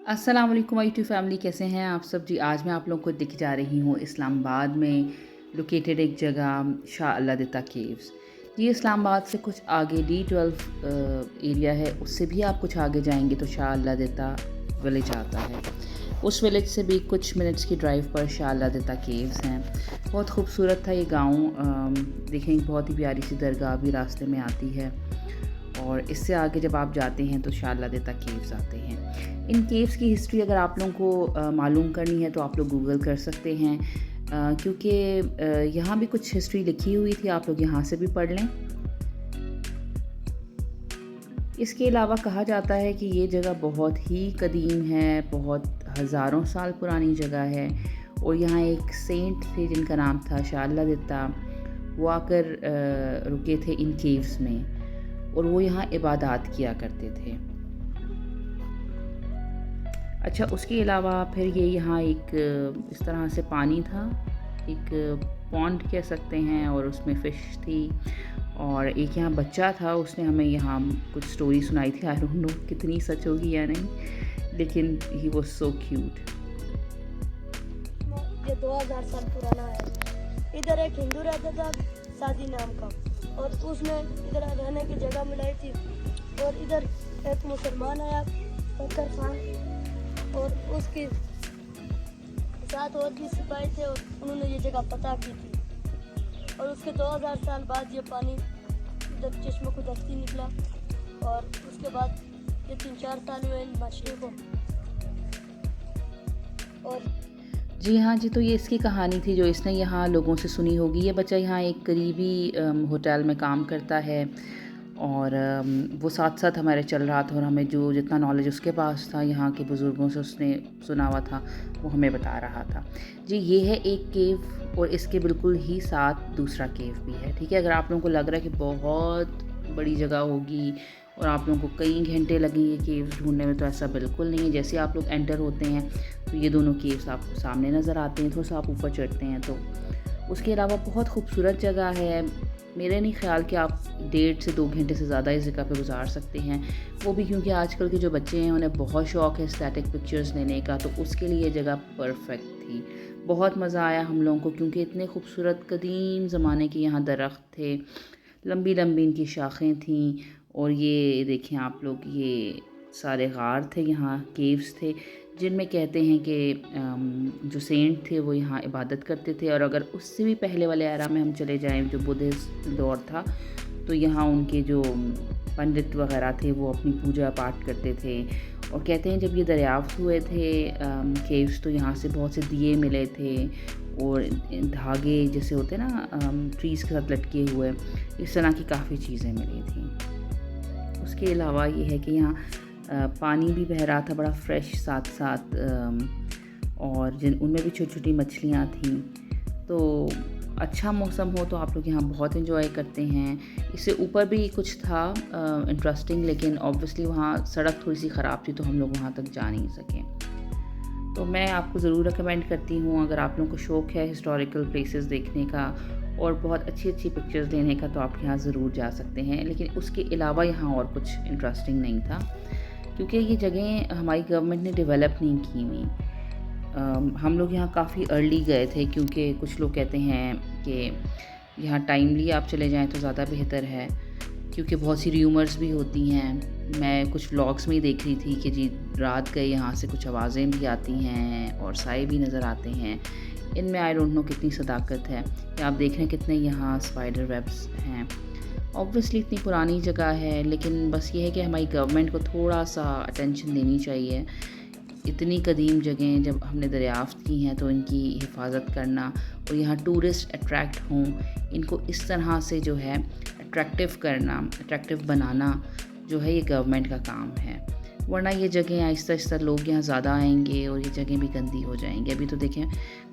अस्सलाम वालेकुम YouTube family, कैसे हैं आप सब जी। आज मैं आप लोगों को दिख जा रही हूँ इस्लामाबाद में लोकेटेड एक जगह शाह अल्लादता केव्स। ये इस्लामाबाद से कुछ आगे D12 एरिया है, उससे भी आप कुछ आगे जाएंगे तो शाह अल्लादता विलेज आता है। उस विलेज से भी कुछ मिनट्स की ड्राइव पर शाह अल्लादता केव्स हैं। बहुत खूबसूरत था ये गाँव। देखें, बहुत ही प्यारी सी दरगाह भी रास्ते में आती है और इससे आगे जब आप जाते हैं तो शाह अल्लादता केव्स आते हैं। इन केव्स की हिस्ट्री अगर आप लोगों को मालूम करनी है तो आप लोग गूगल कर सकते हैं, क्योंकि यहाँ भी कुछ हिस्ट्री लिखी हुई थी, आप लोग यहाँ से भी पढ़ लें। इसके अलावा कहा जाता है कि ये जगह बहुत ही कदीम है, बहुत हज़ारों साल पुरानी जगह है और यहाँ एक सेंट थे जिनका नाम था शाह अल्लादता। वो आकर रुके थे इन केव्स में और वो यहाँ इबादत किया करते थे। अच्छा, उसके अलावा फिर ये यहाँ एक इस तरह से पानी था, एक पॉन्ड कह सकते हैं, और उसमें फ़िश थी और एक यहाँ बच्चा था। उसने हमें यहाँ कुछ स्टोरी सुनाई थी, आई डोंट नो कितनी सच होगी या नहीं, लेकिन ही वाज सो क्यूट। ये 2000 साल पुराना है। इधर एक हिंदू रहता था सादी नाम का, और उसने इधर रहने की जगह मिलाई थी। और इधर एक मुसलमान आया, फकर खान, और उसके साथ और भी सिपाही थे और उन्होंने ये जगह पता की थी। और उसके 2000 साल बाद ये पानी इधर चश्मे को दस्ती निकला, और उसके बाद ये 3-4 साल हुए इन मछली को। और जी हाँ जी, तो ये इसकी कहानी थी जो इसने यहाँ लोगों से सुनी होगी। ये बच्चा यहाँ एक करीबी होटल में काम करता है और वो साथ साथ हमारे चल रहा था और हमें जो जितना नॉलेज उसके पास था यहाँ के बुज़ुर्गों से उसने सुना हुआ था वो हमें बता रहा था। जी, ये है एक केव और इसके बिल्कुल ही साथ दूसरा केव भी है। ठीक है, अगर आप लोगों को लग रहा है कि बहुत बड़ी जगह होगी और आप लोगों को कई घंटे लगेंगे केव्स ढूंढने में, तो ऐसा बिल्कुल नहीं है। जैसे आप लोग एंटर होते हैं तो ये दोनों केव्स आपको सामने नज़र आते हैं, थोड़ा सा आप ऊपर चढ़ते हैं तो। उसके अलावा बहुत खूबसूरत जगह है। मेरे नहीं ख्याल कि आप 1.5 से 2 घंटे से ज़्यादा इस जगह पे गुजार सकते हैं, वो भी क्योंकि आजकल के जो बच्चे हैं उन्हें बहुत शौक़ है स्टैटिक पिक्चर्स लेने का, तो उसके लिए ये जगह परफेक्ट थी। बहुत मज़ा आया हम लोगों को, क्योंकि इतने खूबसूरत कदीम ज़माने के यहाँ दरख्त थे, लंबी लंबी इनकी शाखें थीं। और ये देखें आप लोग, ये सारे गार थे, यहाँ केव्स थे जिनमें कहते हैं कि जो सेंट थे वो यहाँ इबादत करते थे। और अगर उससे भी पहले वाले एरा में हम चले जाएं, जो बुद्धिस्ट दौर था, तो यहाँ उनके जो पंडित वगैरह थे वो अपनी पूजा पाठ करते थे। और कहते हैं जब ये दरियाफ्त हुए थे केव्स, तो यहाँ से बहुत से दिए मिले थे और धागे जैसे होते ना ट्रीज़ के साथ लटके हुए, इस तरह की काफ़ी चीज़ें मिली थी। उसके अलावा ये है कि यहाँ पानी भी बह रहा था बड़ा फ्रेश, साथ साथ और जिन उनमें भी छोटी छोटी मछलियाँ थीं। तो अच्छा मौसम हो तो आप लोग यहाँ बहुत एंजॉय करते हैं। इससे ऊपर भी कुछ था इंटरेस्टिंग, लेकिन ऑब्वियसली वहाँ सड़क थोड़ी सी ख़राब थी तो हम लोग वहाँ तक जा नहीं सके। तो मैं आपको ज़रूर रिकमेंड करती हूँ, अगर आप लोगों को शौक़ है हिस्टोरिकल प्लेसेस देखने का और बहुत अच्छी अच्छी पिक्चर्स लेने का, तो आप यहाँ ज़रूर जा सकते हैं। लेकिन उसके अलावा यहाँ और कुछ इंटरेस्टिंग नहीं था, क्योंकि ये जगहें हमारी गवर्नमेंट ने डेवलप नहीं की हुई। हम लोग यहाँ काफ़ी अर्ली गए थे, क्योंकि कुछ लोग कहते हैं कि यहाँ टाइमली आप चले जाएं तो ज़्यादा बेहतर है, क्योंकि बहुत सी र्यूमर्स भी होती हैं। मैं कुछ व्लॉग्स में ही देख रही थी कि जी रात गए यहाँ से कुछ आवाज़ें भी आती हैं और साए भी नज़र आते हैं। इनमें आई डोंट नो कितनी सदाकत है। या आप देख रहे हैं कितने यहाँ स्पाइडर वेब्स हैं। ऑब्वियसली इतनी पुरानी जगह है, लेकिन बस ये है कि हमारी गवर्नमेंट को थोड़ा सा अटेंशन देनी चाहिए। इतनी कदीम जगहें जब हमने दरियाफ्त की हैं तो इनकी हिफाजत करना और यहाँ टूरिस्ट अट्रैक्ट हों, इनको इस तरह से जो है अट्रैक्टिव करना, अट्रैक्टिव बनाना जो है ये गवर्नमेंट का काम है। वरना ये जगहें आहिस्ता आहिस्ता लोग यहाँ ज़्यादा आएंगे और ये जगहें भी गंदी हो जाएंगी। अभी तो देखें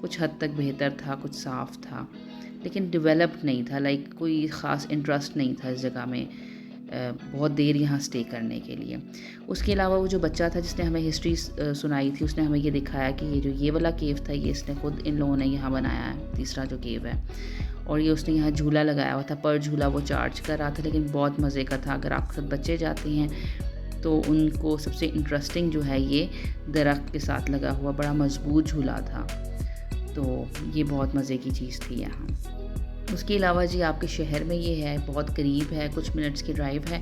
कुछ हद तक बेहतर था, कुछ साफ़ था, लेकिन डेवलप नहीं था। लाइक कोई ख़ास इंटरेस्ट नहीं था इस जगह में बहुत देर यहाँ स्टे करने के लिए। उसके अलावा वो जो बच्चा था जिसने हमें हिस्ट्री सुनाई थी, उसने हमें ये दिखाया कि ये वाला केव था, ये इसने खुद इन लोगों ने यहाँ बनाया है, तीसरा जो केव है। और ये उसने यहाँ झूला लगाया हुआ था, पर झूला वो चार्ज कर रहा था, लेकिन बहुत मज़े का था। अगर आपके साथ बच्चे जाते हैं तो उनको सबसे इंटरेस्टिंग जो है ये दरख्त के साथ लगा हुआ बड़ा मजबूत झूला था। तो ये बहुत मज़े की चीज़ थी यहाँ। उसके अलावा जी आपके शहर में ये है, बहुत करीब है, कुछ मिनट्स की ड्राइव है,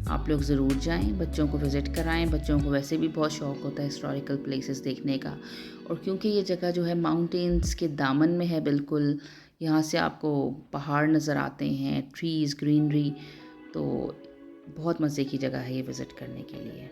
आप लोग ज़रूर जाएं, बच्चों को विज़िट कराएं। बच्चों को वैसे भी बहुत शौक़ होता है हिस्टोरिकल प्लेसेस देखने का, और क्योंकि ये जगह जो है माउंटेन्स के दामन में है बिल्कुल, यहाँ से आपको पहाड़ नज़र आते हैं, ट्रीज़, ग्रीनरी, तो बहुत मज़े की जगह है ये विज़िट करने के लिए।